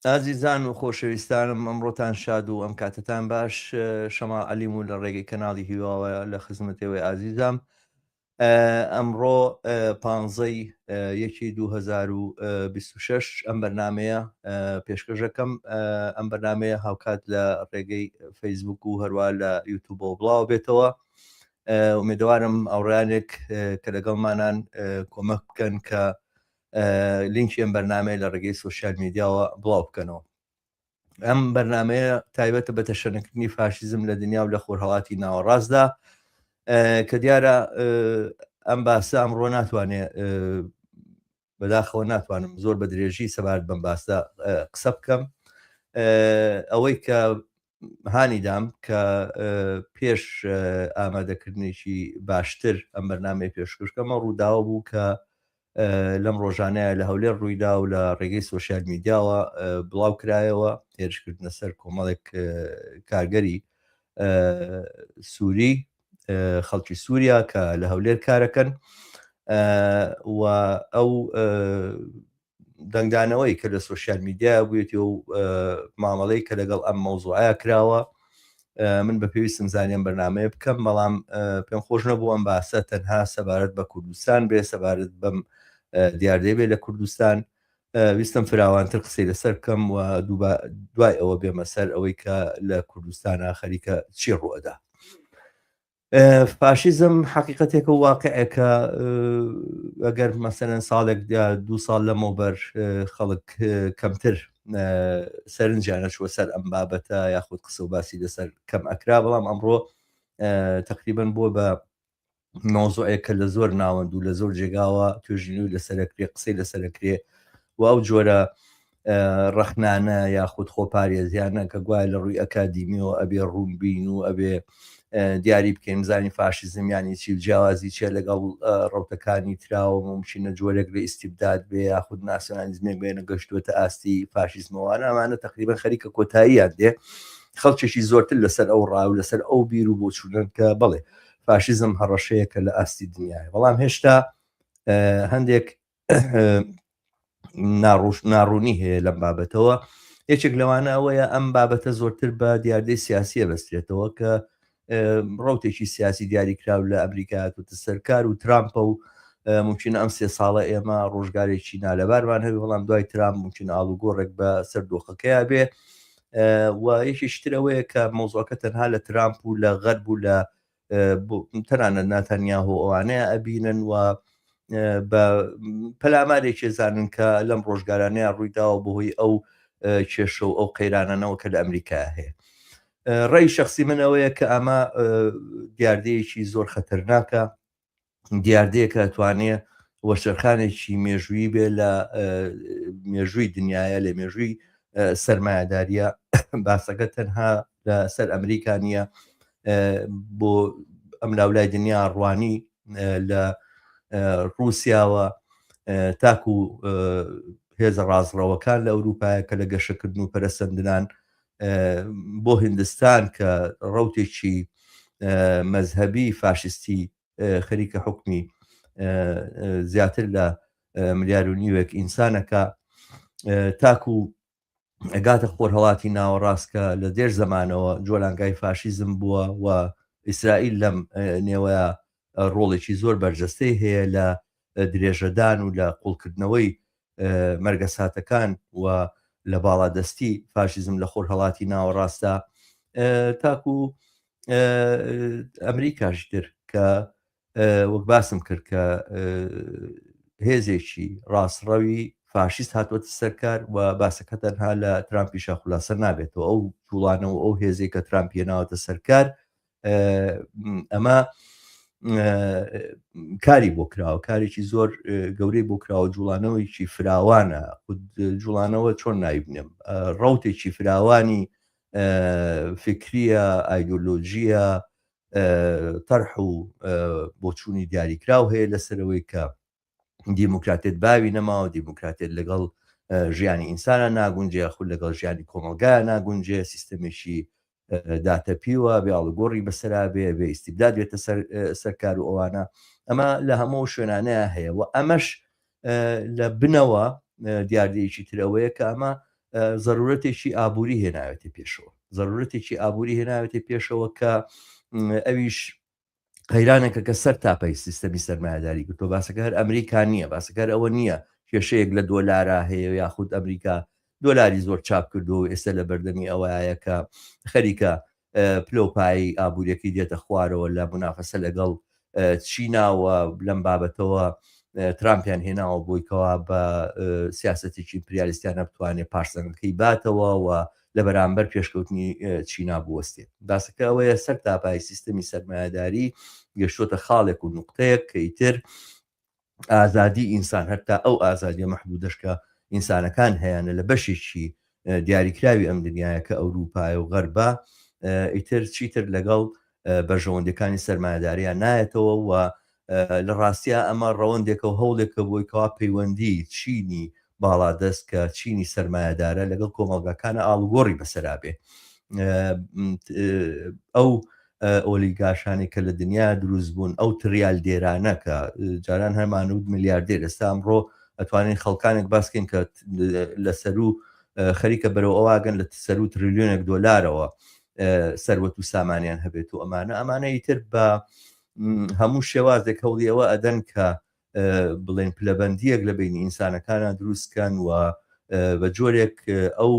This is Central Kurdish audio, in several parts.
ئازیزان و خۆشەویستانم ئەمڕۆتان شاد و ئەم کاتتان باش. شەما عەلیم و لە ڕێگەی کەناڵی هیواوە لە خزمەتەوەی ئازیزم. ئەمڕۆ 15ی یەکی 2026 ئەم بەرنمەیە پێشکەشەکەم. ئەم بەرنمەیە هاوکات لە ڕێگەی فەیسبوک و هەروە لە یوتیوب و بڵاو بێتەوە. ئومێدوارم ئەوڕانێک کە لەگەڵمانان کۆمەک بکەن کە لینکی ئەم بەرنمەیە لە ڕێگەی سوۆشیال میدیاوە بڵاو بکەنەوە. ئەم بەرنمەیە تایبەتە بە تەشەنکردنی فاشیزم لە دنیا و لە خۆرهەڵاتی ناوەڕاستدا کە دیارە ئەم باسە ئەمڕۆ ناتوانێت بەداخەوە ناتوانم زۆر بە درێژی سەبارەت بەم باسە قسە بکەم. ئەوەی کە هانیدام کە پێش ئامادەکردنێکی باشتر ئەم بەرنامەی پێشکەشکەمە ڕووداوە بوو کە لەم ڕۆژانەیە لە هەولێر ڕوویدا و لە ڕێگەی سوۆشیال میدیاوە بڵاو کرایەوە هێرشکردنە سەر کۆمەڵێک کارگەری سووری خەڵکی سووریا کە لە هەولێر کارەکەن و ئەو دەنگدانەوەی کە لە سوۆشیال میدیا بووێتی و مامەڵەی کە لەگەڵ ئەم مەوزوعە کراوە من بە پێویستم زانیم بەرنمەیە بکەم، بەڵام پێم خۆش نەبوو ئەم باسە تەنها سەبارەت بە کوردستان بێ، سەبارەت بەم دیاردەی بێ لە کوردستان. ویستم فراوانتر قسەی لەسەر بکەم و دوای ئەوە بێمە سەر ئەوەی کە لە کوردستانە خەریکە چی ڕوەدا. فاشیزم حقیقەتێکە و واقعەکە ئەگەر مەسەرەن ساڵێک 2 ساڵ لەمەوبەر خەڵک کەمتر سەرنجیانە چوە سەر ئەم بابەتە یاخود قسە و باسی لەسەر کەم ئەکرا، بەڵام ئەمڕۆ تقریبن بۆ بە مۆزوعێکە لە زۆر ناوەند و لە زۆر جێگاوە توێژینەوەی لەسەرەکرێ، قسەی لەسەرەکرێ و ئەو جۆرە ڕەخنانە یاخود خۆپارێزیانە کە گوایە لە ڕووی ئەکادیمیەوە ئەبێ ڕوونبین و ئەبێ دیاری بکەین زانی فاشیزم یانی چی، جیاوازی چیە لەگەڵ ڕەوتەکانی تراوە ممکنە جۆرێک لە ئیستیبداد بێ یاخود ناسیۆنالیزمێک بێنە گەشتووەتە ئاستی فاشیزمەوەوانە، ئەمانە تقریبا خەریکە کۆتاییان دێ خەڵکێکی زۆرتر لەسەر ئەو ڕاو لەسەر ئەو بیر و بۆچوونن کە بڵێ فاشیزم هەڕەشەیەکە لە ئاستی دنیاە، بەڵام هێشتا هەندێک ناڕوونی هەیە لەم بابەتەوە. یەکێک لەوانە ئەوەیە ئەم بابەتە زۆرتر بە دیاردەی سیاسیە بەسترێتەوە کە ڕوتێکی سیاسی دیاریکراو لە ئەمریکایەتە سەرکار و ترامپە و ممکنە ئەم 3 ساڵە ئێمە ڕۆژگارێکی نالەبارمان هەبێ، بەڵام دوای ترامپ ممکن ئاڵوگۆڕێک بە سەر دۆخەکەیە بێ و یەکیشترەوەیە کە مۆزوعەکە تەنها لە ترامپ و لە غەرب و لە تەنانەت ناتەنیاهۆ ئەوانەیە ئەبینن و بە پەلامارێکی زانن کە لەم ڕۆژگارانەیە ڕوویداوە بەهۆی ئەو کێشە و ئەو قەیرانەوە کە لە ئەمریکا هەیە. ڕێی شخصی منەوەیە کە ئەمە دیاردەیەکی زۆر خەتەرناکە، دیاردەیەکە توانێت وەشەرخانێکی مێژووی بێ لە مێژووی دنیاە، لە مێژووی سەرمایهداریە. باسەکە تەنها لە سەر ئەمریکا نیە، بۆ ئەم لاولای دنیا ڕوانی لە رووسیاوە تاکو هێزە ڕازڕەوەکان لە ئەوروپایە کە لە گەشەکردن و پەرەسەندنان بۆ هندستان کە ڕوتێکی مەذهبی فاشستی خەریکە حکمی زیاتر لە 1.5 ملیار ئینسانەکە، تاکو ئەگاتە خۆرهەڵاتی ناوەڕاستکە لە دێر زەمانەوە جۆلانگای فاشیزم بووە و ئیسرائیل لەم نێوەیە ڕۆڵێکی زۆر بەرجەستەی هەیە لە درێژەدان و لە قوڵکردنەوەی مەرگەساتەکان و لە باڵادەستی فاشیزم لە خۆرهەڵاتی ناوەڕاستە، تاکو ئەمریکاشتر کە وەک باسم کرد کە هێزێکی ڕاستڕەوی فاشیست هاتووەتە سەرکار و باسەکە تەنها لە ترامپیشە خولاسە نابێتەوە. ئەو جوڵانەوە ئەو هێزێک کە ترامپیە ناوەتە سەرکار ئەمە کاری بۆ کراوە، کارێکی زۆر گەورەی بۆ کراوە، جوڵانەوەیکی فراوانە. جوڵانەوە چۆن نایبنێم، ڕوتێکی فراوانی فکریە، ئایدۆلۆژیە، تەرح و بۆچوونی دیاریکراو هەیە لەسەرەوەی کە دیموکراتێت باوی نەماوە، دیموکراتێت لەگەڵ ژیانی ئینسانە ناگونجێ، خود لەگەڵ ژیانی کۆمەلگایە ناگونجێ، سیستەمێکی داتەپیوە بێ ئاڵوگۆڕی بەسەرا بێ ئیستیبداد بێتە سەرکار و ئەوانە. ئەمە لە هەموو شوێنانەیە هەیە و ئەمەش لە بنەوە دیاردەیەکی ترەوەیە کە ئەمە ضرورەتێکی ئابووری هێناوێتی پێشەوە ضرورەتێکی ئابووری هێناوێتی پێشەوە کە ئەویش قەیرانێکە کە سەر تاپەی سیستەمی سەرمایه‌داری کردۆ باسەکە هەر ئەمریکا نییە باسەکەر ئەوە نییە کێشەیەک لە دۆلارە هەیە یاخود ئەمریکا دۆلاری زۆر چاپ کردو و ئێستا لە بەردەمی ئەوەیە کە خەریکە پلۆپایی ئابوووریەکەی دێتە خوارەوە لە منافەسە لەگەڵ چیناوە لەم بابەتەوە ترامپیان هێناوە بۆیکەوە بە سیاسەتێکی ئیمپریالیستیان نەبتوانێت پارسەنگەکەی باتەوە و لە بەرامبەر پێشکەوتنی چینا بوەستێت باسەکە ئەوەیە سەر تاپای سیستەمی سەرمایه‌داری گەشتۆتە خاڵێک و نوقتەیەک کە ئیتر ئازادی ئینسان هەتا ئەو ئازادیە مەحدودەشکە ئینسانەکان هەیەە لە بەشێکی دیاریکراوی ئەم دنیاە کە ئەوروپای و غەربە ئیتر چیتر لەگەڵ بەژەوەندەکانی سەرمایه‌داریان نایەتەوە و لە ڕاستیە ئەمە ڕەوەندێکە و هەوڵێکە بۆیکەوا پەیوەندی چینی باڵادەست کە چینی سەرمایه‌دارە لەگەڵ کۆمەڵگەکانە ئاڵوگۆڕی بەسەرابێ ئەو ئۆلیگاشانی کە لە دنیا دروست بوون ئەو تریال دێرانە کە جاران هەرمانود میلیاردێر ئێستا ئەمڕۆ ئەتوانین خەڵکانێک باسکەین کە لەسەر و خەریکە بەرەو ئەواگەن لە سەر و تریلیۆنێک دۆلارەوە سەروەت و سامانیان هەبێت و ئەمانەی تر بە هەموو شێوازێک هەوڵیەوە ئەدەن کە بڵێن پلەبەندیەک لە بینی ئینسانەکانە دروستکەن و بە جۆرێک ئەو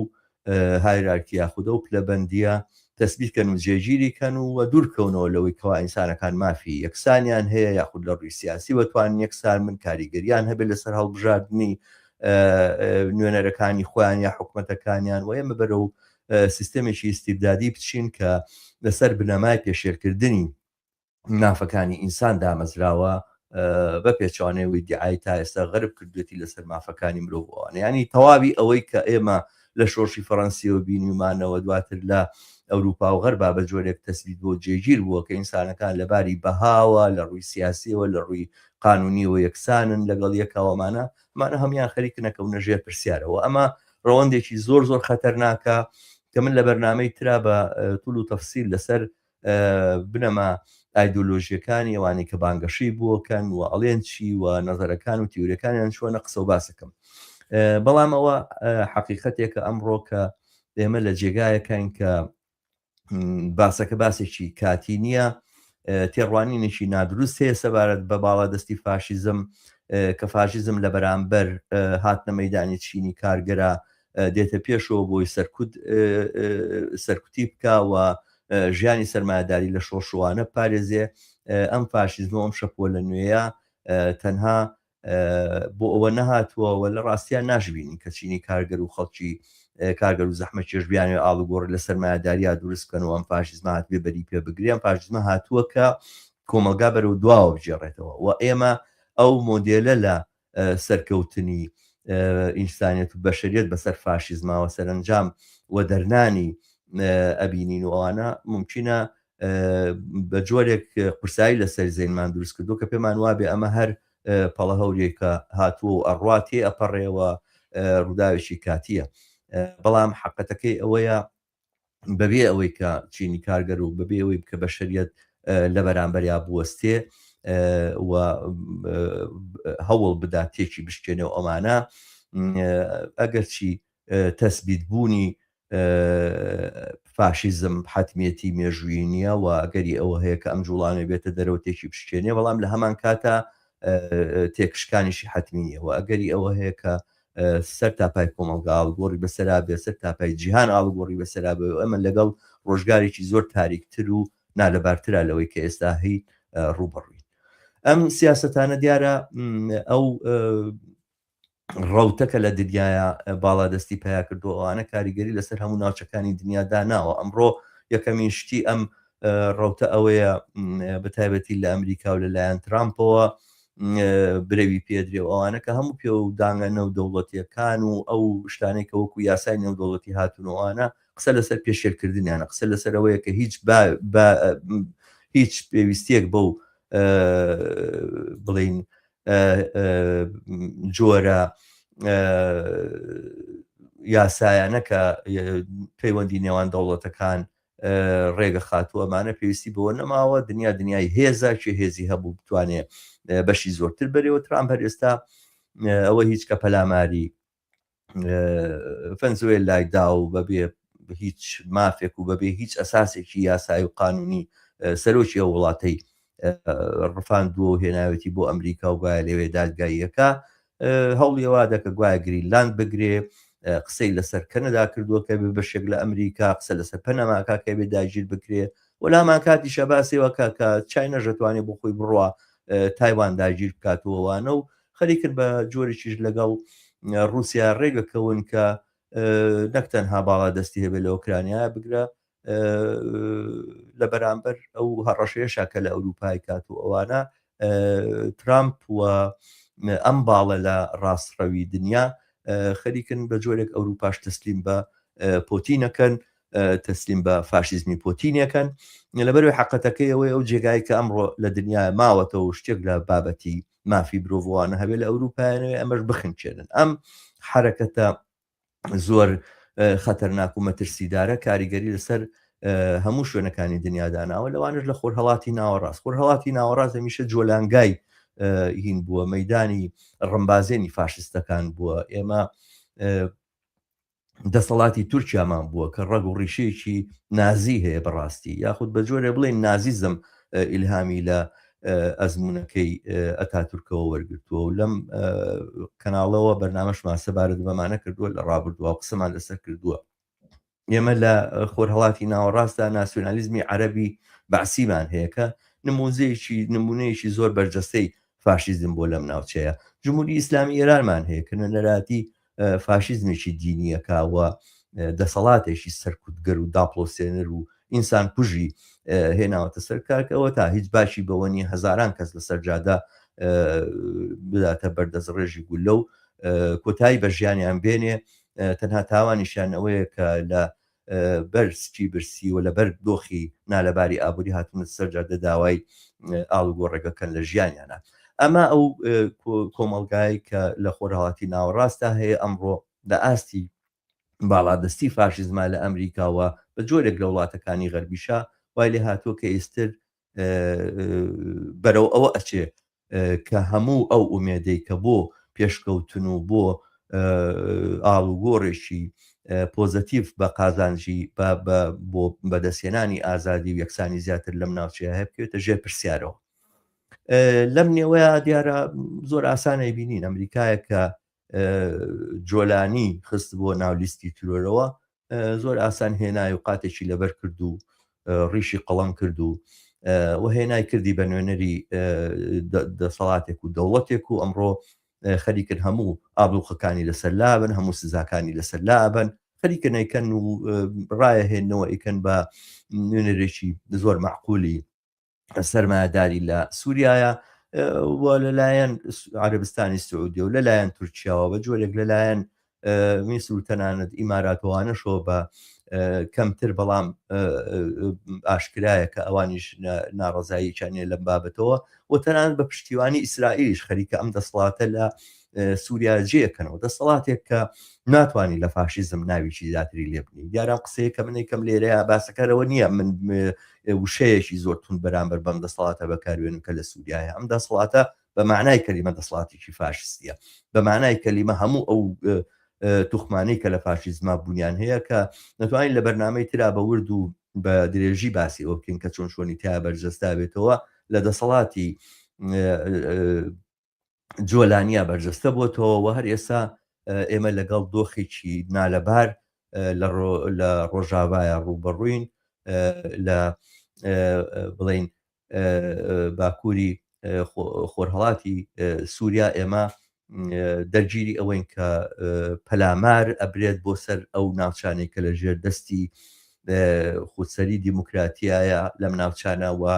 هایرارکی یاخودە و پلەبەندیە تەسبیتکەن و جێگیریکەن و دوورکەونەوە لەوەی کەوا ئینسانەکان مافی یەکسانیان هەیە یاخود لە ڕووی سیاسی وەتوانین یەکسان من کاریگەریان هەبێت لەسەر هەڵبژاردننی نوێنەرەکانی خۆیان یا حکوومەتەکانیان و ئێمە بەرەو سیستەمێکی استیبدادی بچین کە لەسەر بنەمای پێشێرکردنی مافەکانی ئینسان دامەزراوە بە پێچوانەوەی دیعای تا ئێستا غەرب کردوێتی لەسەر مافەکانی مرۆڤوانە ینی تەواوی ئەوەی کە ئێمە لە شۆڕشی فەڕەنسیەوە بینیمانەوە دواتر لە ئەوروپا و غەربا بە جۆرێک تەسبیت بۆ جێگیر بووە کە ئینسانەکان لەباری بەهاوە لە ڕووی سیاسیەوە لە ڕووی قانونیەوە یەکسانن لەگەڵ یەکاوەمانە ئەمانە هەمان خەریکنەکەونە ژێر پرسیارەوە ئەمە ڕەوەندێکی زۆر خەتەرناکە کە من لە بەرنامەی ترا بە توول و تەفسیل لەسەر بنەما ئایدۆلۆژیەکانی ئەوانی کە بانگەشی بووەکەن و ئەڵێن چی و نەزەرەکان و تیورەکانیان چۆنە قسە و باسەکەم بەڵام ئەوە حەقیقەتێکە ئەمڕۆ کە ئێمە لە جێگایەکان کە باسەکە باسێکی کاتی نییە تێڕوانینێکی نادروست هەیە سەبارەت بە باڵادەستی فاشیزم کە فاشیزم لە بەرامبەر هاتنە مەیدانی چینی کارگەرە دێتە پێشەوە بۆی سەرکوتی بکەوە ژیانی سەرمایه‌داری لە شۆشوانە پارێزێ ئەم فاشیزمە ئەم شەپۆ لە نوێیە تەنها بۆ ئەوە نەهاتووەوە لە ڕاستیان ناشبینی کە چینی کارگەر و خەڵکی کارگەر و زەحمە چێژبیانی ئاڵوگۆڕ لە سەرمایه‌داریا دروستکەنەوە ئەم فاشیزمە هاتبێ بەری پێ بگرێن فاشیزمە هاتووە کە کۆمەلگا بەرەو دواوە بجێڕێتەوە و ئێمە ئەو مۆدێلە لە سەرکەوتنی ئینسانیەت و بەشەریەت بەسەر فاشیزماوە سەرنجام و دەرنانی ئەبینین و ئەوانە ممکنە بە جۆرێک قورسایی لەسەر زەینمان دروست کردو کە پێمان وابێ ئەمە هەر پەڵە هەورێکە هاتووە و ئەڕواتی ئەپەڕێەوە ڕووداوێکی کاتیە بەڵام حقەتەکەی ئەوەیە بەبێ ئەوەی کە چینی کارگەر و بەبێ ئەوەی بکە بەشەریەت لە بەرامبەریا بوەستێ و هەوڵ بدات تێکی بشکێنەوە ئەمانە ئەگەرچی تەسبیت بوونی فاشیزم حتمێتی مێژووی نییە و ئەگەری ئەوە هەیە کە ئەم جوڵانە بێتە دەرەوە تێکی بشکێنێ بەڵام لە هەمان کاتە تێکشکانیشی حتمینیە و ئەگەری ئەوە هەیە کە سەر تاپای کۆمەلگا ئاڵگۆڕی بەسەرا بێ سەر تاپای جیهان ئاڵگۆڕی بەسەرا بێ ئەمە لەگەڵ ڕۆژگارێکی زۆر تاریکتر و نالەبارترا لەوەی کە ئێستا هەی ڕوبڕووی ئەم سیاسەتانە دیارە ئەو ڕەوتەکە لە دنیاە باڵادەستی پیا کردو ئەوانە کاریگەری لەسەر هەموو ناوچەکانی دنیا داناوە ئەمڕۆ یەکەمین شتی ئەم ڕەوتە ئەوەیە بەتایبەتی لە ئەمریکا و لەلایەن ترامپەوە برەوی پێدرێ و ئەوانە کە هەموو پێ و داگە نەودەوڵەتیەکان و ئەو شتانێک کە وەکو یاسای نێودەوڵەتی هاتوونەوەوانە قسە لەسەر پێشێرکردنیانە قسە لەسەرەوەیە کە هیچ پێویستیەک بەو بڵین جۆرە یاسایانەکە پەیوەندی نێوان دەوڵەتەکان ڕێگە خاتووەمانە پێویستی بەوە نەماوە دنیای هێزە چێ هێزی هەبوو بتوانێت بەشی زۆرتر بەرەوە ترامپ هەر ئێستا ئەوە هیچ کە پەلاماری ڤەنزوێلای دا و بەبێ هیچ مافێک و بەبێ هیچ ئەساسێکی یاسایی و قانونی سەرۆکی ئەو وڵاتەی ڕفاندووە و هێناوێتی بۆ ئەمریکا و گوایە لەوێ دادگاییەکە هەوڵیەوە دەکە گوایە گرینلاند بگرێ قسەی لەسەر کەنەدا کردووە کە بێ بەشێک لە ئەمریکا قسە لەسەر پەنەماکە کە بێ داگیر بکرێ وەلامان کاتیشە باسیەوە کە چای نەژەتوانێت بۆ خۆی بڕوە تایوان داگیر بکاتەوەوانە و خەریکرد بە جۆرێکیش لەگەڵ رووسیا ڕێگەکەون کە نەکتەنها باڵا دەستی هەبێت لە ئۆکرانیا بگرە لە بەرامبەر ئەو هەڕەشەیەشا کە لە ئەوروپای کات و ئەوانە ترامپ وە ئەم باڵە لە ڕاستڕەوی دنیا خەریکن بە جۆرێک ئەوروپاش تەسلیم بە پۆتینەکەن تەسلیم بە فاشیزمی پۆتینەکەن لەبەروی حقەتەکەی ئەوەی ئەو جێگای کە ئەمڕۆ لە دنیا ماوەتەوە شتێک لە بابەتی مافی مرۆڤوانە هەبێت لە ئەوروپایانەوەی ئەمەش بخنچێنن ئەم حرەکەتە زۆر خەتەرناک و مەترسیدارە کاریگەری لەسەر هەموو شوێنەکانی دنیاداناوە لەوانش لە خۆرهەڵاتی ناوەڕاست خۆرهەڵاتی ناوەڕاست هەمیشە جۆلانگای هین بووە مەیدانی ڕمبازێنی فاشستەکان بووە ئێمە دەسەڵاتی تورکیامان بووە کە ڕەگ و ڕیشەیەکی نازی هەیە بەڕاستی یاخود بە جۆرە بڵێن نازیزم ئیلهامی لە ئەزمونونەکەی ئەتاتورکەوە وەرگرتووە و لەم کەناڵەوە بەرنامەشمان سەبارەت بەمانە کردووە لە ڕابردووە و قسەمان لەسەر کردووە ئێمە لە خۆرهەڵاتی ناوەڕاستدا ناسیۆنالیزمی عەرەبی بەعسیمان هەیە کە نمونەیەکی زۆر بەرجەستەی فاشیزم بۆ لەم ناوچەیە جمهوری ئیسلامی ئێرانمان هەیە کە نەراتی فاشیزمێکی دینیەکەوە دەسەڵاتێکی سەرکوتگەر و داپڵۆسێنەر و ئینسان کوژی هێناوەتە سەرکارکەوە تا هیچ باشی بەوەنی هەزاران کەس لە سەرجادا بداتە بەردەستڕێژی گولە و کۆتایی بە ژیانیان بێنێ تەنها تاوانیشانەوەیە کە لە بەرزکی برسی و لە بەر دۆخی نالەباری ئابووری هاتوونە سەرجادە داوای ئاڵگۆڕێگەکەن لە ژیانیانە ئەمە ئەو کۆمەڵگای کە لە خۆرهەڵاتی ناوەڕاستدا هەیە ئەمڕۆ لە ئاستی باڵادەستی فاشیزما لە ئەمریکاوە بە جۆرێک لە وڵاتەکانی غەربیشا وای لێ هاتووە کە ئێستر بەرەو ئەوە ئەچێ کە هەموو ئەو ئومێدەی کە بۆ پێشکەوتن و بۆ ئاڵوگۆڕێکی پۆزەتیڤ بە قازانجی بۆ بەدەستێنانی ئازادی و یەکسانی زیاتر لەم ناوچەیە هەیە بکەوێتە ژێر پرسیارەوە لەم نێوەیە دیارە زۆر ئاسانەی بینین ئەمریکایە کە جۆلانی خست بۆ ناولیستی ترۆرەوە زۆر ئاسان هێنای و قاتێکی لەبەر کرد و ڕیشی قەڵەم کرد و هێنای کردی بە نوێنەری دەسەڵاتێک و دەوڵەتێک و ئەمڕۆ خەریکن هەموو ئابلوقەکانی لەسەر لابن هەموو سزاکانی لەسەر لابن خەریکن ئەیکەن و ڕایەهێنەوە ئیکەن بە نوێنەرێکی زۆر معقولی سەرمایهداری لە سووریایە لەلایەن عەرەبستانی سعودی و لەلایەن تورکیاوە بە جۆرێک لەلایەن میسر و تەنانەت ئیماراتەوانەشەوە بە کەمتر بەڵام ئاشکرایە کە ئەوانیش ناڕەزاییشانێ لەم بابەتەوە و تەنانەت بە پشتیوانی ئیسرائیلیش خەریکە ئەم دەسەڵاتە لە سووریا جێکەنەوە دەسەڵاتێک کە ناتوانانی لە فاشیزم ناویی زیاتری لێبنی دیاران قسەیە کە منی کەم لێرەیە باسەکەرەوە نییە من وشەیەکی زۆر تون بەرامبەر بەم دەسەڵاتە بەکارێنم کە لە سووریایە ئەم دەسەڵاتە بە معنای کەلیمە دەسەڵاتێکی فاشستیە بە معنای کەلیمە هەموو ئەو توخمانەی کە لە فاشیزما بوونیان هەیە کە نەتوانین لە بەرنامەی ترا بە ورد و بە درێژی باسی ئەو بکەین کە چۆن شۆنی تیا بەرجەستا بێتەوە لە دەسەڵاتی جۆلانیا بەرجەستە بۆتەوە و هەر ئێستا ئێمە لەگەڵ دۆخێکی نالەبار لە ڕۆژاوایە ڕوبەڕووین لە بڵین باکووری خۆرهەڵاتی سووریا ئێمە دەرگیری ئەوەین کە پەلامار ئەبرێت بۆ سەر ئەو ناوچانێک کە لە ژێر دەستی خودسەری دیموکراتیایە لەم ناوچانەوە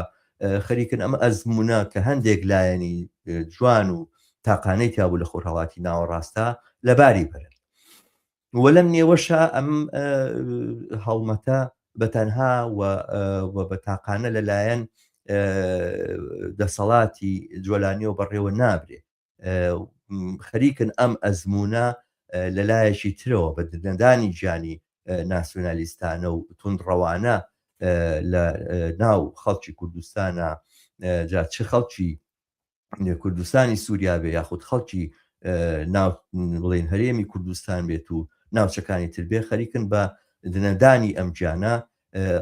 خەریکن ئەمە ئەزمونە کە هەندێک لایەنی جوان و تاقانەی تیابوو لە خۆرهەڵاتی ناوەڕاستە لەباری بەرن وە لەم نێوەشە ئەم هەڵمەتە بەتەنها و بە تاقانە لەلایەن دەسەڵاتی جۆلانیەوە بەڕێوە نابرێ خەریکن ئەم ئەزمونە لەلایەکی ترەوە بە دەدانی گیانی ناسیۆنالیستانە و توندڕەوانە لە ناو خەڵکی کوردستانە جا چه خەڵکی کوردستانی سووریا بێ یاخود خەڵکی بڵێن هەرێمی کوردستان بێت و ناوچەکانی تر بێ خەریکن بە دنەدانی ئەم گیانە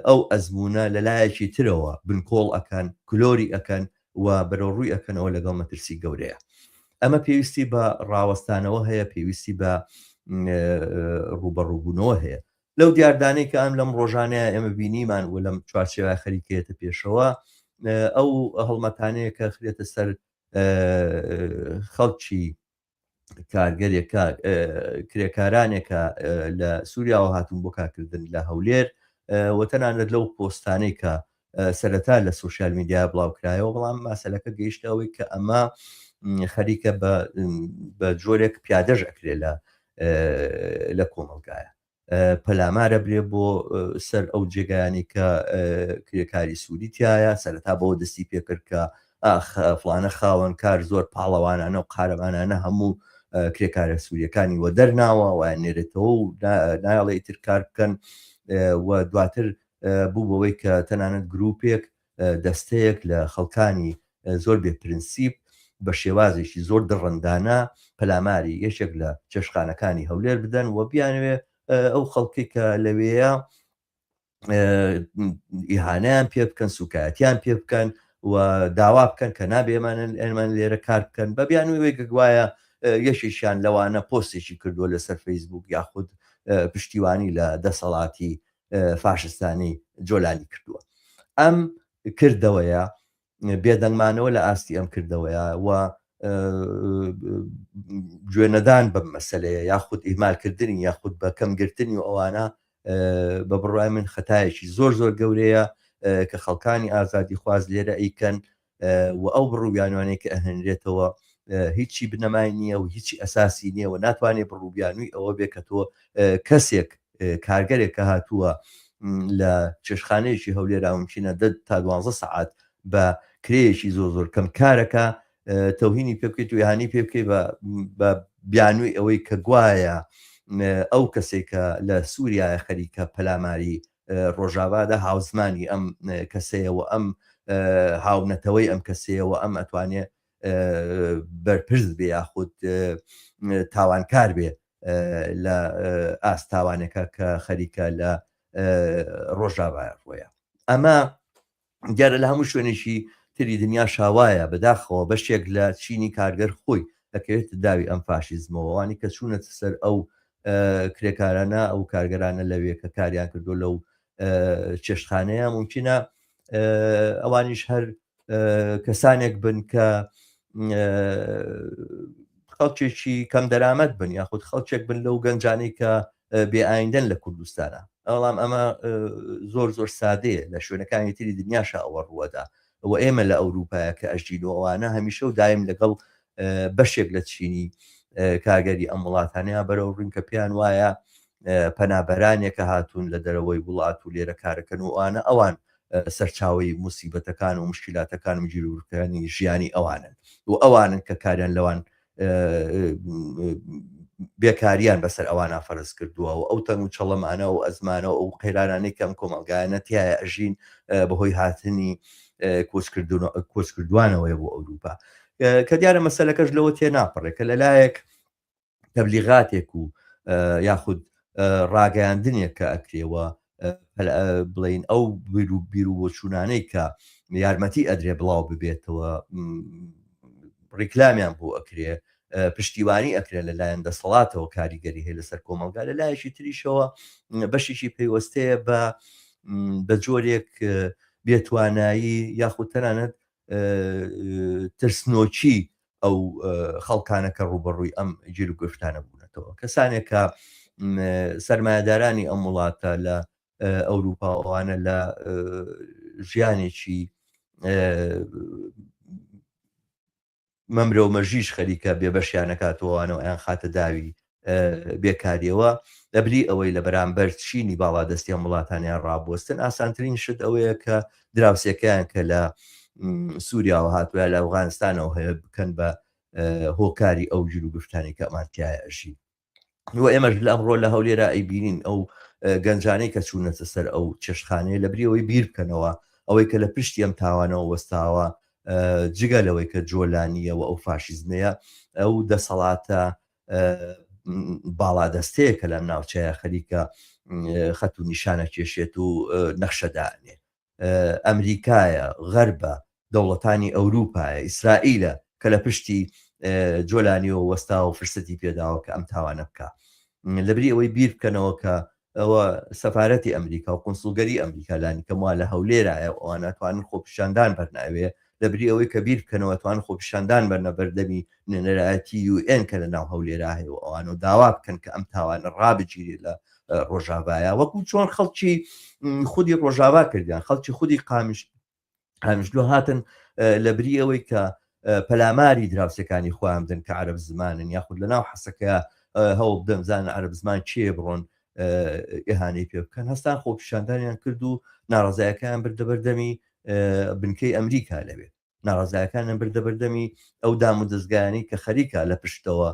ئەو ئەزمونە لەلایەکی ترەوە بنکۆڵ ئەکەن کلۆری ئەکەن و بەرەڕووی ئەکەنەوە لەگەڵ مەترسی گەورەیە. ئەمە پێویستی بە ڕاوەستانەوە هەیە، پێویستی بە ڕوبەڕووبوونەوە هەیە. لەو دیاردانەی کە ئەم لەم ڕۆژانەیە ئێمە بینیمان و لەم چوارچێوە خەریکێتە پێشەوە ئەو هەڵمەتانەیە کە خرێتە سەر خەڵکی کارگەرێکە کرێکارانێکە لە سووریاوە هاتوون بۆ کارکردن لە هەولێر و تەنانەت لەو پۆستانەی کە سەرەتا لە سوشیال میدیا بڵاوکرایەوە، بەڵام ماسەلەکە گەیشتەوەی کە ئەمە خەریکە بە جۆرێک پیادەش ئەکرێ لە کۆمەلگایە پەلامارە برێ بۆ سەر ئەو جێگایانی کە کرێکاری سووری تایە. سەرەتا بۆ دەستی پێکرد کە فڵانە خاوەن کار زۆر پاڵەوانانە و قارەمانانە هەموو کرێکارە سووریەکانی وە دەرناوە وایان نێرێتەوە و نایڵی تر کار بکەن و دواتر بوو بەوەی کە تەنانەت گروپێک دەستەیەک لە خەڵکانی زۆر بێپرینسیپ بە شێوازێکی زۆر دڕندانە پەلاماری یەکێک لە چێشخانەکانی هەولێر بدەن و بیانوێ ئەو خەڵکی کە لەوەیە ئیهانەیان پێ بکەن، سوکایەتیان پێ بکەن و داوا بکەن کە نابێمانن ئێمان لێرە کار بکەن بە بیانوێ گوایە یەشیشیان لەوانە پۆستێکی کردووە لەسەر فەیسبوک یاخود پشتیوانی لە دەسەڵاتی فاشستانی جۆلانی کردووە. ئەم کردەوەیە بێدەنگمانەوە لە ئاستی ئەم کردەوەیە و گوێنەدان بەم مەسەلەیە یاخود ئیهمالکردنی یاخود بە کەمگرتنی و ئەوانە بە بڕوای من خەتایەکی زۆر زۆر گەورەیە کە خەڵکانی ئازادی خواز لێرە ئەیکەن و ئەو بڕووبیانوانەیە کە ئەهێنرێتەوە هیچی بنەمای نییە و هیچی ئەساسی نییە و ناتوانێت بڕووبیانووی ئەوە بێ کە تۆ کەسێک کارگەرێک کە هاتووە لە چێشخانەیەکی هەولێراونچینە 10 تا 12 سەعات بە کرێیەکی زۆر زۆر کەم کارەکە تەوهینی پێ بکەیت و یهانی پێ بکەیت بە بیانووی ئەوەی کە گوایە ئەو کەسێکە لە سووریایە خەریکە پەلاماری ڕۆژاوادە هاوزمانی ئەم کەسەیەوە ئەم هاونەتەوەی ئەم کەسەیەوە ئەم ئەتوانێت بەرپرس بێ یاخود تاوانکار بێ لە ئاستاوانەکە کە خەریکە لە ڕۆژاوای ڕۆیە. ئەمە دیارە لە هەموو شوێنێکی تری دنیا شاوایە بەداخەوە بەشێک لە چینی کارگەر خۆی دەکەوێت داوی ئەم فاشیزمەوەوانی کە چوونەتە سەر ئەو کرێکارانە ئەو کارگەرانە لەوێ کە کاریان کردو لەو چێشتخانەیە ممکنە ئەوانیش هەر کەسانێک بن کە خەڵکێکی کەم دەرامەت بن یاخود خەڵکێک بن لەو گەنجانەی کە بێئایندەن لە کوردستانە. بەڵام ئەمە زۆر زۆر سادەیە لە شوێنەکانی تری دنیاشە ئەوە ڕووەدا و ئێمە لە ئەوروپایە کە ئەژینەوەوانە هەمیشە و دایم لەگەڵ بەشێک لە چینی کارگەری ئەم وڵاتانەیە بەرەو ڕوونکە پێیان وایە پەنابەرانێکە هاتوون لە دەرەوەی وڵات و لێرە کارەکەن و ئەوانە ئەوان سەرچاوی موسیبەتەکان و مشکلاتەکان و جیرورەکانی ژیانی ئەوانن و ئەوانن کە کاریان لەوان بێکاریان بەسەر ئەوانە فەرز کردووە و ئەو تەنگ و چەڵەمانە و ئەزمانە و قەیرانانەی کەم کۆمەلگایانە تایە ئەژین بەهۆی هاتنی کۆچکردوانەوەی بۆ ئەوروپا کە دیارە مەسەلەکەش لەوە تێناپەڕێ کە لەلایەک تەبلیغاتێک و یاخود ڕاگەیاندنێک کە ئەکرێەوە بڵین ئەو بیر و بۆچوونانەی کە یارمەتی ئەدرێ بڵاو ببێتەوە ڕیکلامیان بۆ ئەکرێ پشتیوانی ئەکرێت لەلایەن دەسەڵاتەوە کاریگەری هەیە لەسەر کۆمەلگا لە لایەکی تریشەوە بەشێکی پەیوەستەیە بە جۆرێک بێتوانایی یاخود تەنانەت ترسنۆکی ئەو خەڵکانە کە ڕوبەڕووی ئەم گیر و گفتانە بوونەتەوە. کەسانێک کە سەرمایهدارانی ئەم وڵاتە لە ئەوروپا ئەوانە لە ژیانێکی مەمرە و مەژیش خەریکە بێبەشیان نەکاتەوەوانەوە ئەیان خاتە داوی بێکاریەوە لەبری ئەوەی لە بەرامبەر چینی باڵادەستیان وڵاتانیان ڕابوەستن ئاسانترین شت ئەوەیە کە دراوسەکەیان کە لە سووریاوە هاتووە لە ئەوغانستانەوە هەیە بکەن بە هۆکاری ئەو گیر و گفتانی کە ئەمانتیایە ئەژین و ئێمەش لە ئەمڕۆ لە هەولێرا ئەیبینین ئەو گەنجانەی کە چوونەتە سەر ئەو چێشتخانەیە لەبری ئەوەی بیر بکەنەوە ئەوەی کە لە پشتی ئەم تاوانەوە وەستاوە جگە لەوەی کە جۆلانیەوە ئەو فاشیزمەیە ئەو دەسەڵاتە باڵادەستەیە کە لەم ناوچەیە خەریکە خەت و نیشانە کێشێت و نەخشەدانێ ئەمریکایە غەربە دەوڵەتانی ئەوروپایە ئیسرائیلە کە لە پشتی جۆلانیەوە وەستا و فرسەتی پێداوە کە ئەم تاوانە بکە لەبری ئەوەی بیر بکەنەوە کە ئەوە سەفارەتی ئەمریکا و قونسڵگەری ئەمریکالانی کەموا لە هەولێرایە ئەوانە توانن خۆپیشاندان بەرناوێ لەبری ئەوەی کە بیر بکەنەوە توان خۆپیشاندان بەرنە بەردەمی نێنەرایەتی UN کە لە ناو هەولێرا هەیە و ئەوان و داوا بکەن کە ئەم تاوانە ڕابگیری لە ڕۆژاوایە وەکو چۆن خەڵکی خودی ڕۆژاوا کردیان خەڵکی خودی قامیشلۆ هاتن لەبری ئەوەی کە پەلاماری دراوسەکانی خۆیان بدەن کە عەرەب زمانن یاخود لە ناو حەسەکە هەوڵ بدەن بزانن عەرەب زمان چیە بڕۆن ئێهانەی پێ بکەن هەستان خۆپیشاندانیان کرد و ناڕازایەکان بردە بەردەمی بنکەی ئەمریکا لەوێ ناڕازایەکانیان بردە بەردەمی ئەو دام و دەستگایانی کە خەریکە لە پشتەوە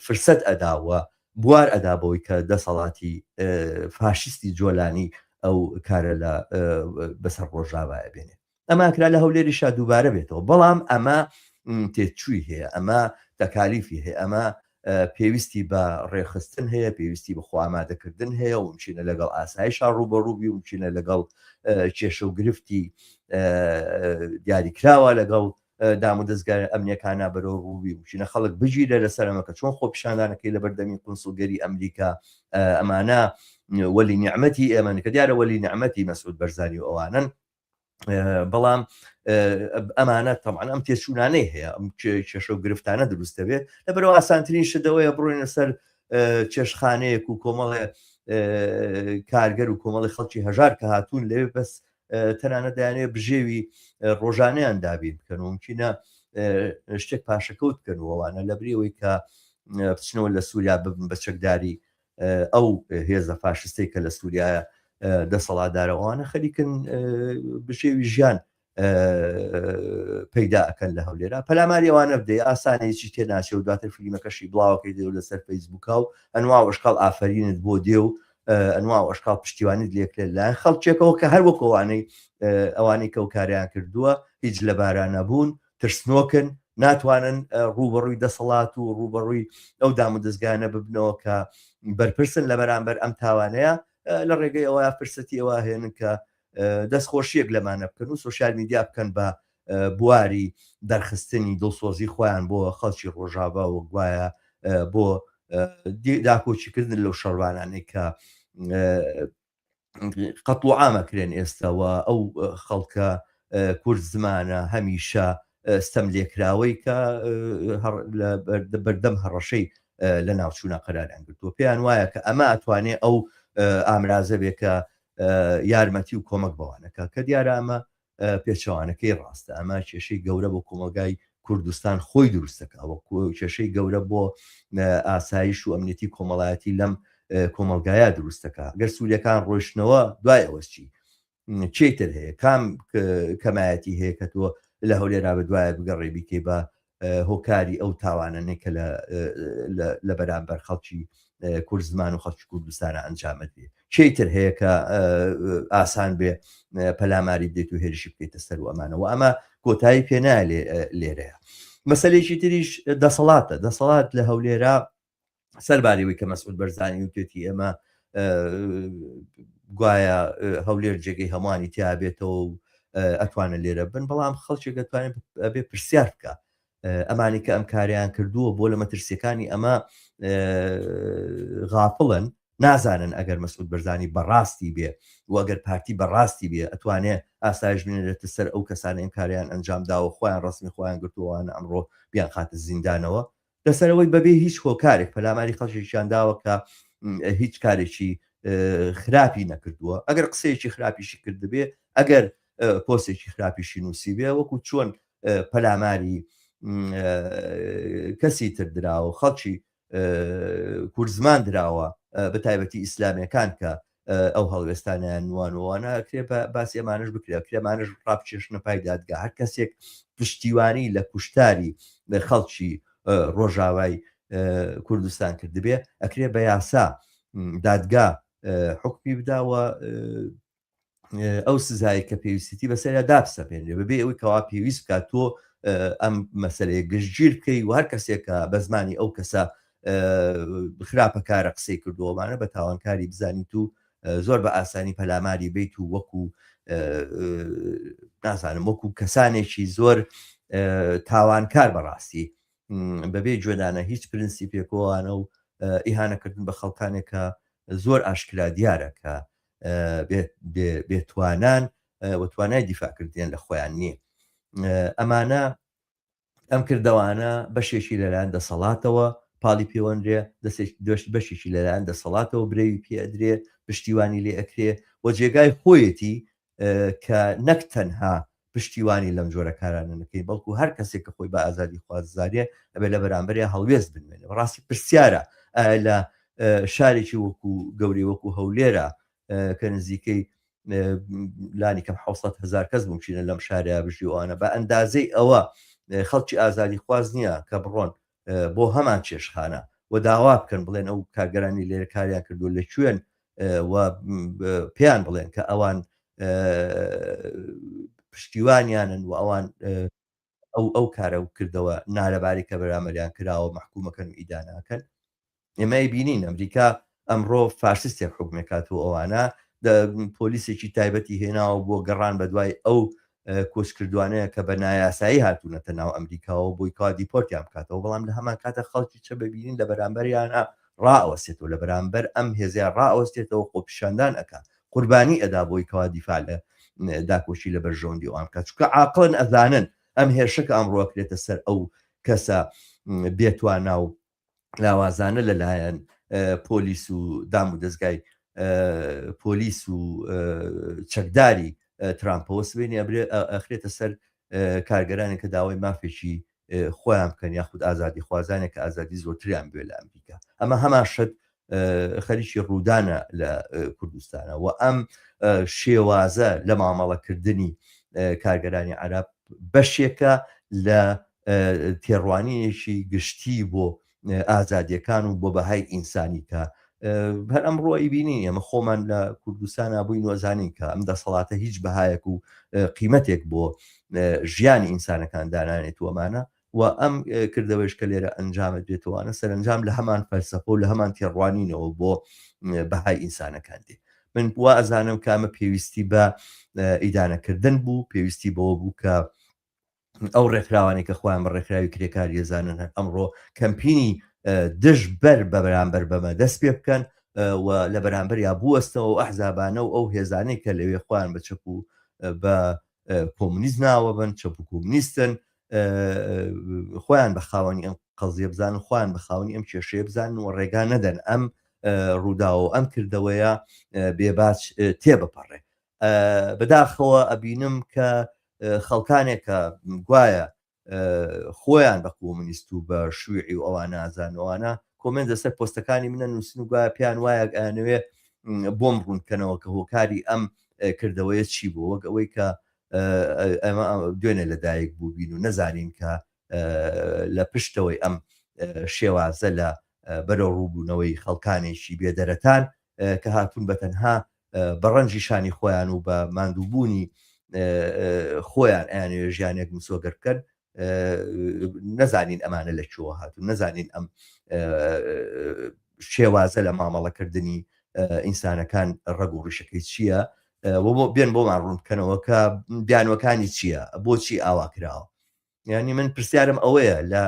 فرسەت ئەداوە بوار ئەدابەوەی کە دەسەڵاتی فاشیستی جۆلانی ئەو کارە لە بەسەر ڕۆژاوایە بێنێ ئەمە کرا لە هەولێریشا دووبارە بێتەوە بەڵام ئەمە تێچووی هەیە ئەمە تەکالیفی هەیە ئەمە پێویستی بە ڕێخستن هەیە پێویستی بە خۆ ئامادەکردن هەیە و مچینە لەگەڵ ئاسایشا ڕوبەڕووبی و مچینە لەگەڵ کێشە و گرفتی دیاریکراوە لەگەڵ دام و دەستگای ئەمنیەکانە بەرەو ڕووبی وچینە خەڵک بگیرە لەسەر ئەمەکە چۆن خۆپیشاندانەکەی لە بەردەمی قونسڵگەری ئەمریکا ئەمانە وەلی نیعمەتی ئێمە کە دیارە وەلی نیعمەتی مەسعود بەرزانی و ئەوانن بەڵام ئەمانە تەمان ئەم تێچوونانەی هەیە ئەم کێشە و گرفتانە دروستە بێت لەبەرەوە ئاسانترین شدەوەیە بڕۆینە سەر چێشخانەیەک و کۆمەڵێ کارگەر و کۆمەڵی خەڵکی هەژار کە هاتوون لەوێ بەس تەنانەت دەیانێت بژێوی ڕۆژانەیان دابین بکەن و ممکنە شتێک پاشەکەوت بکەنەوەوانە لەبریەوەی کە بچنەوە لە سووریا ببن بە چەکداری ئەو هێزە فاشستەی کە لە سووریایە دەسەڵاتدارەوانە خەریکن بژێوی ژیان پەیدا ئەکەن لە هەولێرا پەلاماری ئەوانە بدەی ئاسانەیەکی تێناچێ و دواتر فیلمەکەشی بڵاوەکەی دێ لەسەر فەیسبووکا و ئەنوا وەشقاڵ ئافرینت بۆ دێ و ئەنوا وەشقاڵ پشتیوانیت لێکلێت لایەن خەڵکێکەوە کە هەر وەکەوانەی ئەوانەی کە و کاریان کردووە هیچ لە باران نەبوون ترسنۆکن ناتوانن ڕوبەڕووی دەسەڵات و ڕوبەڕووی ئەو دام و دەستگانە ببنەوە کە بەرپرسن لە بەرامبەر ئەم تاوانەیە لە ڕێگەی ئەوە فرسەتی ئەوە هێنن کە دەستخۆشیەک لەمانە بکەن و سوۆسیال میدیا بکەن بە بواری دەرخستنی دڵسۆزی خۆیان بۆ خەڵکی ڕۆژاوا و گوایە بۆ داکۆچیکردن لەو شەڕوانانەی کە قەتڵ و عامەکرێن ئێستاوە ئەو خەڵکە کورد زمانە هەمیشە ستەم لێکراوەی کە بەردەم هەڕەشەی لە ناوچوونە قەراریان گرتووە پێیان وایە کە ئەمە ئەتوانێت ئەو ئامرازە بێ کە یارمەتی و کۆمەک بەوانەکە کە دیارە ئەمە پێچەوانەکەی ڕاستە ئەمە کێشەی گەورە بۆ کۆمەلگای کوردستان خۆی دروستەکە وەکو کێشەی گەورە بۆ ئاسایش و ئەمنیەتی کۆمەڵایەتی لەم کۆمەلگایە دروستەکە گەر سووریەکان ڕۆیشتنەوە دوای ئەوەستی چیتر هەیە کام کەمایەتی هەیە کە تۆ لە هەولێرا بە دوایە بگەڕێ بیکەی بە هۆکاری ئەو تاوانەنێک کە لە بەرامبەر خەڵکی کورد زمان و خەڵکی کوردستانە ئەنجامت بێ چیتر هەیە کە ئاسان بێ پەلاماری بدەیت و هێرشی بکەیتە سەر و ئەمانەوە ئەمە کۆتایی پێنایە لێرەیە مەسەلێکی تریش دەسەڵات لە هەولێرا سەرباریەوەی کە مەسعود بەرزانی وتێتی ئێمە گوایە هەولێر جێگەی هەمووانی تیا بێتەوە و ئەتوانە لێرە بن بەڵام خەڵکێک دەتوانێت بێ پرسیار بکە ئەمانی کە ئەم کاریان کردووە بۆ لە مەترسیەکانی ئەمە غافڵن نازانن ئەگەر مەسعود بەرزانی بەڕاستی بێ و ئەگەر پارتی بەڕاستی بێ ئەتوانێت ئاسایش بنێرێتە سەر ئەو کەسانە ئەم کاریان ئەنجام داوە خۆیان ڕستمی خۆیان گرتووەوانە ئەمڕۆ بیان خاتە زیندانەوە لەسەرەوەی بەبێ هیچ هۆکارێک پەلاماری خەڵکیشیان داوە کە هیچ کارێکی خراپی نەکردووە ئەگەر قسەیەکی خراپیشی کردبێ ئەگەر پۆستێکی خراپیشی نووسی بێ وەکو چۆن پەلاماری کەسی تر دراوە خەڵکی کورد زمان دراوە بە تایبەتی ئیسلامیەکان کە ئەو هەڵوێستانیان نوانوانە کرێ باسی ئەمانش بکرێ کرێمانش ڕابچێشنە پای دادگا هەر کەسێک پشتیوانی لە کوشتاری خەڵکی ڕۆژاوای کوردستان کردبێ ئەکرێ بە یاسا دادگا حکمی بداوە ئەو سزایی کە پێویستی بەسەریا دابسەپێنرێ بەبێ ئەوەی کەوا پێویست بکات تۆ ئەم مەسلەیە گشتگیر بکەی و هەر کەسێکە بە زمانی ئەو کەسە خراپە کارە قسەی کردووەمانە بە تاوانکاری بزانیت و زۆر بە ئاسانی پەلاماری بیت و وەکو نازانم وەکو کەسانێکی زۆر تاوانکار بەڕاستی بەبێ گوێدانە هیچ پرینسیپێکۆوانە و ئیهانەکردن بە خەڵکانێکە زۆر ئاشکرا دیارە کە بێتوانان وتوانای دیفاکردیان لە خۆیان نییە ئەمانە ئەم کردەوانە بەشێکی لەلایەن دەسەڵاتەوە پاڵی پەیوەندرێ بەشێکی لەلایەن دەسەڵاتەوە برێوی پێدرێ پشتیوانی لێ ئەکرێ و جێگای خۆیەتی کە نەک تەنها پشتیوانی لەم جۆرە کارانە نەکەی بەڵکو هەر کەسێک کە خۆی بە ئازادی خوازدارێ ئەبێ لە بەرامبەریا هەڵوێست بنوێنێ ڕاستی پرسیارە لە شارێکی وەکو گەوری وەکو هەولێرە کە نزیکەی لانی کەم 700,000 کەس بمچینە لەم شارەیە بژیوانە بە ئەندازەی ئەوە خەڵکی ئازادی خواز نییە کە بڕۆن بۆ هەمان چێشخانە و داوا بکەن بڵێن ئەو کارگەرانی لێرە کاریان کردو لە کوێن و پێیان بڵێن کە ئەوان پشتیوانیانن و ئەوان ئەو کارە و کردەوە نارەباری کە بەرامبەریان کراوە محکومەکەن و ئیداناکەن ئێمەی بینین ئەمریکا ئەمڕۆ فاشستێک حکومێکات و ئەوانە پۆلیسێکی تایبەتی هێناوە بۆ گەڕان بە دوای ئەو کۆچکردوانەیە کە بە نایاسایی هاتوونەتە ناو ئەمریکاەوە بۆی کا دیپۆرتیان بکاتەوە بەڵام لە هەمان کاتە خەڵکی چە ببینین لە بەرامبەریانە ڕائوەستێتەوە لە بەرامبەر ئەم هێزیان ڕائوەستێتەوە خۆپیشاندان ئەکا قوربانی ئەدا بۆی کەوا دیفاع لە داکۆشی لە بەرژەوەندی ئەوان بکات چونکە عاقڵن ئەزانن ئەم هێرشەکە ئەمڕۆکرێتە سەر ئەو کەسە بێتوانە و لاوازانە لەلایەن پۆلیس و دام و دەستگای پۆلیس و چەکداری ترامپەوە سبێنی ئەخرێتە سەر کارگەرانی کە داوای مافێکی خۆیان بکەن یاخود ئازادی خوازانێک کە ئازادی زۆرتریان بێ لە ئەمریکا ئەمە هەمان شت خەریکی ڕوودانە لە کوردستانە و ئەم شێوازە لە مامەڵەکردنی کارگەرانی عەراب بەشێکە لە تێڕوانیەکی گشتی بۆ ئازادیەکان و بۆ بەهای ئینسانی کە هەر ئەمڕۆی بینی ئەمە خۆمان لە کوردستان بووین وەزانین کە ئەم دەسەڵاتە هیچ بەهایەک و قیمەتێک بۆ ژیانی ئینسانەکان دانانێتوەمانە و ئەم کردەوەش کە لێرە ئەنجامت بێتوانە سەرنجام لە هەمان فەلسەفە و لە هەمان تێڕوانینەوە بۆ بەهای ئینسانەکان دێ من وا ئەزانم کامە پێویستی بە ئیدانەکردن بوو پێویستی بەوە بوو کە ئەو ڕێکخراوانی کە خۆیان بە ڕێکخراوی کرێکاری ێزانن ئەمڕۆ کەمپینی دژ بەر بە بەرامبەر بەمە دەست پێ بکەن و لە بەرامبەر یا بوەستەوە و ئەحزابانە و ئەو هێزانەی کە لەوێ خۆیان بە چەپ و بە کۆمونیست ناوە بن چەپ و کۆمونیستن خۆیان بە خاوەنی ئەم قەزیە بزانن خۆیان بە خاوەنی ئەم کێشەیە بزانن و ڕێگا نەدەن ئەم ڕووداوە ئەم کردەوەیە بێباچ تێبپەڕێ بەداخەوە ئەبینم کە خەڵکانێکە گوایە خۆیان بە کۆمونیست و بە شوێعی و ئەوان نازانەوەوانە کۆمنت لەسەر پۆستەکانی منە نووسین و گوایە پیان وایە ئەنوێ بۆم ڕوونکەنەوە کە هۆکاری ئەم کردەوەیە چی بوو وەک ئەوەی کە ئەمە دوێنێ لەدایک بوو بین و نەزانین کە لە پشتەوەی ئەم شێوازە لە بەرەو ڕووبوونەوەی خەڵکانێکی بێدەرەتان کە هاتوون بە تەنها بە ڕەنجی شانی خۆیان و بە ماندووبوونی خۆیان ئەیانوێ ژیانێک مسۆگەر بکەن نەزانین ئەمانە لەکوێوە هاتوون نەزانین ئەم شێوازە لە مامەڵەکردنی ئینسانەکان ڕەگ و ڕیشەکەی چییە بێن بۆمان ڕوونکەنەوە کە بیانوەکانی چییە بۆچی ئاوا کراوە یعنی من پرسیارم ئەوەیە لە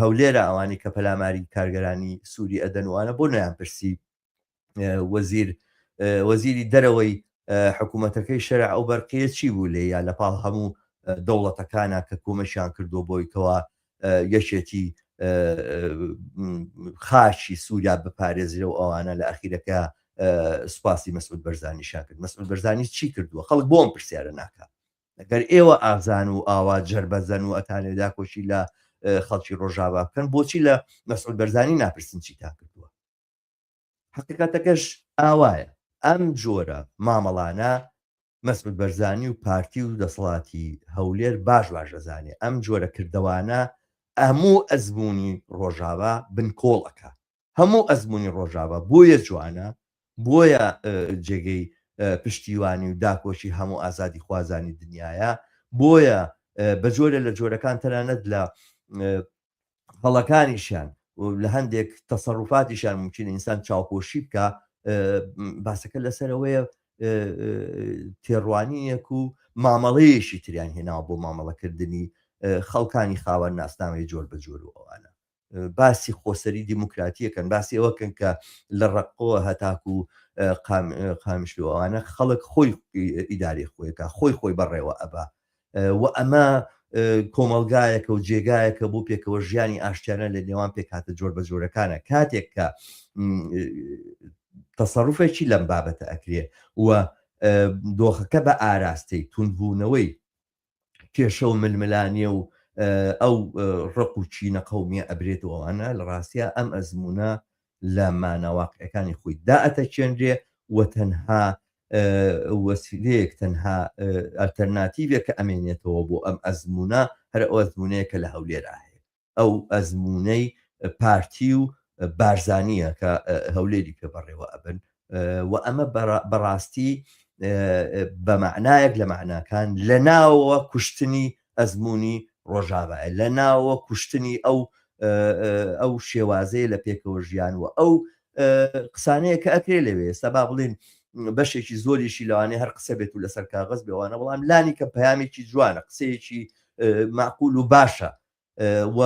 هەولێرە ئەوانی کە پەلاماری کارگەرانی سووری ئەدەنوانە بۆ نەیان پرسی وەزیری دەرەوەی حکوومەتەکەی شەرع ئەو بەرقیە چی بوو لێ یا لەپاڵ هەموو دەوڵەتەکانە کە کۆمەشیان کردو بۆیکەوە یەکێتی خاشی سووریا بپارێزرە و ئەوانە لە ئەخیرەکە سوپاسی مەسعود بەرزانیشان کرد مەسعود بەرزانی چی کردووە خەڵک بۆم پرسیارە ناکات ئەگەر ئێوە ئازان و ئاوا جەربەزەن و ئەتانێدا کۆشی لە خەڵکی ڕۆژاوا بکەن بۆچی لە مەسعود بەرزانی ناپرسن چی تا کردووە حقیقەتەکەش ئاوایە ئەم جۆرە مامەڵانە مەسعود بەرزانی و پارتی و دەسەڵاتی هەولێر باش دەزانێ ئەم جۆرە کردەوانە هەموو ئەزمموی ڕۆژاوا بنکۆڵەکە هەموو ئەزمموی ڕۆژاوا بۆیە جوانە بۆیە جێگەی پشتیوانی و داکۆشی هەموو ئازادی خوازانی دنیاە. بۆیە بە جۆرە لە جۆرەکان تەنانەت لە هەڵەکانیشان لە هەندێک تەسەڕوفاتیشان ممکنە ئینسان چاوپۆشی بکە، باسەکە لەسەرەوەیە تێڕوانینێک و مامەڵەیەشی تریان هێناوە بۆ مامەڵەکردنی خەڵکانی خاوەن ناسنامەی جۆر بە جۆر و ئەوانە. باسی خۆسەری دیموکراتیەکەن، باسی ئەوەکەن کە لە ڕقەوە هەتاکو و قامیشلوانە خەڵک خۆی ئیداری خۆیەکە، خۆی بەڕێوە ئەبا و ئەمە کۆمەلگایەکە و جێگایەکە بۆ پێکەوە ژیانی ئاشتیانە لە نێوان پێکاتە جۆر بە جۆرەکانە. کاتێک کە تەسەڕوفێکی لەم بابەتە ئەکرێ و دۆخەکە بە ئاراستەی توندبوونەوەی کێشە و ململانیە و ئەو ڕق و چینە قەومیە ئەبرێتەوەوانە لە ڕاستیە ئەم ئەزمونە لە مانەواقعەکانی خۆی دائەتەچێنرێ و تەنها وەسیلەیەک، تەنها ئەلتەرناتیڤێک کە ئەمێنێتەوە بۆ ئەم ئەزمونە هەر ئەو ئەزمونەیە کە لە هەولێرا هەیە، ئەو ئەزمونەی پارتی و بارزانیە کە هەولێری پێ بەڕێوە ئەبن و ئەمە بەڕاستی بە معنایەک لە معناکان لە ناوەوە کوشتنی ئەزمموی ڕۆژاوایە، لە ناوە کوشتنی ئەو شێوازەیە لە پێکەوە ژیان و ئەو قسانەیە کە ئەکرێ لەوێ ئێستا با بڵین بەشێکی زۆریشی لەوانەیە هەر قسە بێت و لەسەر کاغەز بێوانە، بەڵام لانی کە پەیامێکی جوانە، قسەیەکی معقول و باشە و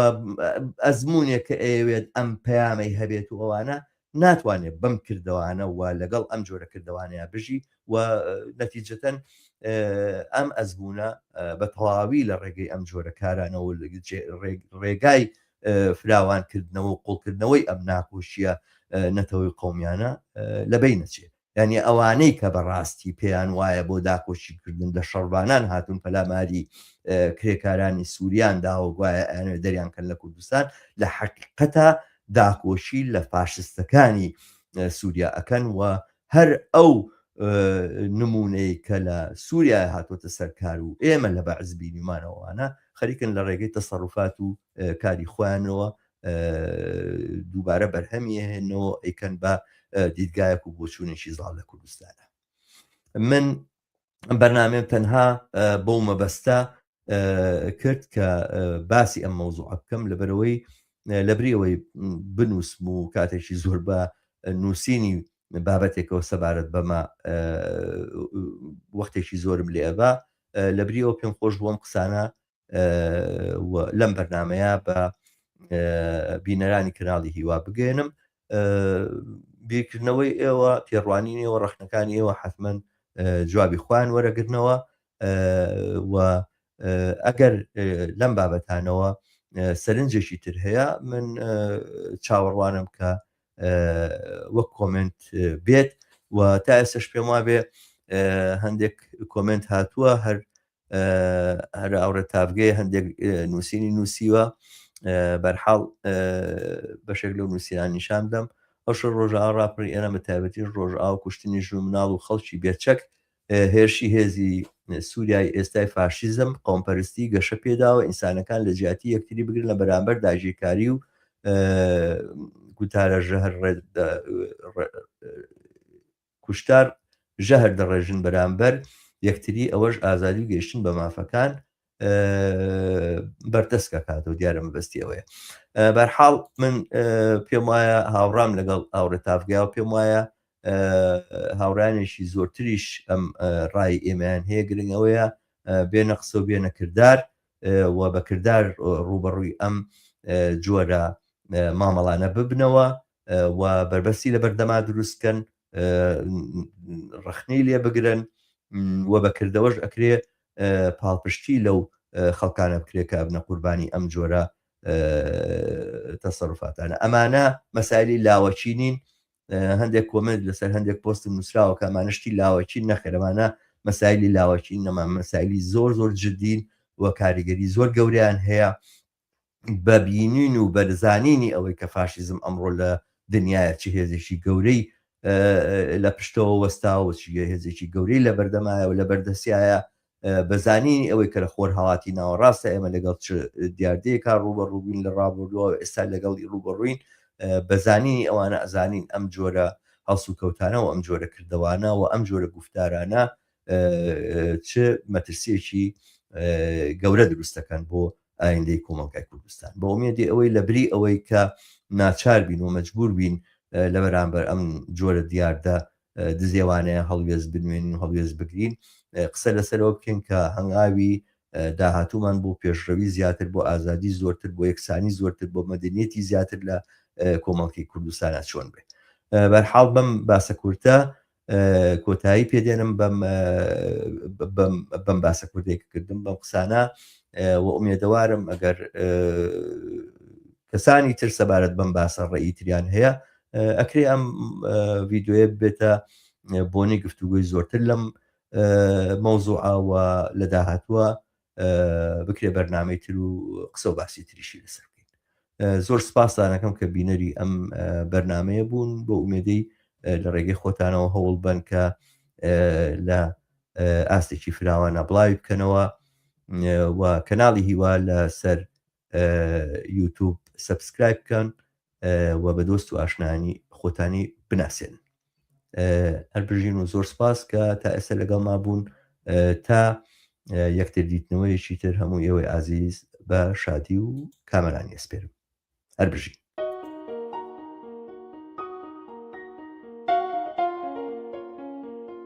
ئەزمموونێک کە ئەوێت ئەم پەیامەی هەبێت و ئەوانە ناتوانێت بەم کردوانە و لەگەڵ ئەم جۆرە کردوانەیە بژی و نەتیجەتەن ئەم ئەزمموونە بە تەواوی لە ڕێگەی ئەم جۆرە کارانەوە ڕێگای فراوانکردنەوە و قوڵکردنەوەی ئەم ناکۆشیە نەتەوەی قومیانە لەبەی نەچێت. یعنی ئەوانەی کە بەڕاستی پێیان وایە بۆ داکۆشیکردن لە شەڕبانان هاتون پەلاماری کرێکارانی سووریان داوە گوایە ئەوێ دەریانکەن لە کوردستان، لە حەقیقەتە داکۆشی لە فاشستەکانی سووریا ئەکەن و هەر ئەو نمونەی کە لە سووریا هاتوۆتە سەرکار و ئێمە لە بەعز بینیمانەوەوانە خەریکن لە ڕێگەی تەسەڕوفات و کاری خۆیانەوە دووبارە بەرهەمی هێنەوە ئەیکەن بە دیدگایەک و بۆچوونێکی زاڵ لە کوردستانە. من بەرنامەم تەنها بەو مەبەستە کرد کە باسی ئەم مەوزوع بکەم لەبەرەوەی لەبریەوەی بنووسم و کاتێکی زۆر بە نووسینی بابەتێکەوە سەبارەت بەمە وەختێکی زۆرم لێبا، لەبریەوە پێم خۆش بووم قسانە لەم بەرنامەیە بە بینەرانی کەناڵی هیوا بگەێنم. بیرکردنەوەی ئێوە، تێڕوانینەوە، ڕەخنەکانی ئێوە حتمەن جوابی خوان وەرەگرنەوە و ئەگەر لەم بابەتانەوە سەرنجێکی تر هەیە من چاوەڕوانم کە وەک کۆمنت بێت و تا ئێستش پێم وابێ هەندێک کۆمنت هاتووە هەر ئاورە تافگەی هەندێک نووسینی نووسیوە، بەرحاڵ بەشێک لەو نووسیران نیشان بدەم. ئەوش ڕۆژاوا ڕاپەری ئێرە بە تایبەتی ڕۆژئاوا کوشتنی ژوور مناڵ و خەڵکی بێچەک هێرشی هێزی سووریای ئێستای فاشیزم قۆمپەرستی گەشە پێداوە ئینسانەکان لە جیاتی یەکتری بگرن لە بەرامبەر داژێکاری و گوتارە ژەهر کوشتار ژەهر دەڕێژن بەرامبەر یەکتری، ئەوەش ئازادی و گەیشتن بە مافەکان بەردەستکە کاتەوە دیارە مەبەستی ئەوەیە. بەرحاڵ من پێم وایە هاوڕام لەگەڵ ئاورە تافگای و پێم وایە هاوڕانێکی زۆرتریش ئەم ڕای ئێمەیان هەیە، گرنگەوەیە بێنە قسە و بێنە کردار و بە کردار ڕوبەڕووی ئەم جۆرە مامەڵانە ببنەوە و بربەستی لە بەردەما دروستکەن، ڕخنەی لێ بگرن و بەکردەوەش ئەکرێ پاڵپشتی لەو خەڵکانە بکرێت کە بنە قوربانی ئەم جۆرە تەسەڕوفاتانە. ئەمانە مەسایلی لاوەچی نین. هەندێک کۆمنت لەسەر هەندێک پۆستم نووسراوە کە ئەمانشتی لاوەچی نەخێرەمانە مەسایلی لاوەچی نەما، مەسایلی زۆر زۆر جدین و کاریگەری زۆر گەوریان هەیە بە بینین و بەرزانینی ئەوەی کە فاشیزم ئەمڕۆ لە دنیاە چی هێزێکی گەورەی لە پشتەوە وەستاوە، هێزێکی گەورەی لە بەردەمایە و لە بەردەسیایە، بەزانینی ئەوەی کە لە خۆر هەڵاتی ناوەڕاستە ئێمە لەگەڵ دیاردەیەکا ڕوبەڕووبووین لە ڕابردووە ئێستا لەگەڵی ڕوبەڕووین، بەزانینی ئەوانە ئەزانین ئەم جۆرە ئەڵسو کەوتانەوە ئەم جۆرە کردەوانە و ئەم جۆرە گفتارانە چ مەترسیەکی گەورە دروستەکەن بۆ ئایندەی کۆمەڵگای کوردستان بە ئومێدی ئەوەی لە بری ئەوەی کە ناچار بین و مەجبور بین لە بەرامبەر ئەم جۆرە دیاردە دزێوانەیە هەڵوێز بنوێنین و هەڵوێز بگرین قسە لەسەرەوە بکەین کە هەنگاوی داهاتوومان بۆ پێشڕەوی زیاتر بۆ ئازادی زۆرتر بۆ یەکسانی زۆرتر بۆ مەدەنیەتی زیاتر لە کۆمەڵکی کوردستانە چۆن بێ بەرحاڵ بەم باسە کورتە کۆتایی پێدێنم بەم باسە کوردێک کردم بەم قسانە و ئومێدەوارم ئەگەر کەسانی تر سەبارەت بەم باسە ڕێئیتریان هەیە ئەکرێ ئەم ڤیددیۆیە بێتە بۆنی گفتوگوی زۆرتر لەم مەوزوعاوە لە داهاتووە بکرێ بەرنامەی تر و قسە و باسی تریشی لەسەر بکەین زۆر سپاسدانەکەم کە بینەری ئەم بەرنمەیە بوون بۆ ئومێدەی لە ڕێگەی خۆتانەوە هەوڵ بن کە لە ئاستێکی فراوانە بڵاوی بکەنەوە و کەناڵی هیوا لە سەر یوتوب سەبسکرایب بکەن و بە دۆست و ئاشنانی خۆتانی بناسێن هەربژین و زۆر سپاس کە تا ئێستا لەگەڵ ما بوون تا یەکتر دیتنەوەیەکی تر هەموو ئێوەی ئازیز بە شادی و کامەرانی ئەسپێرم هەربژین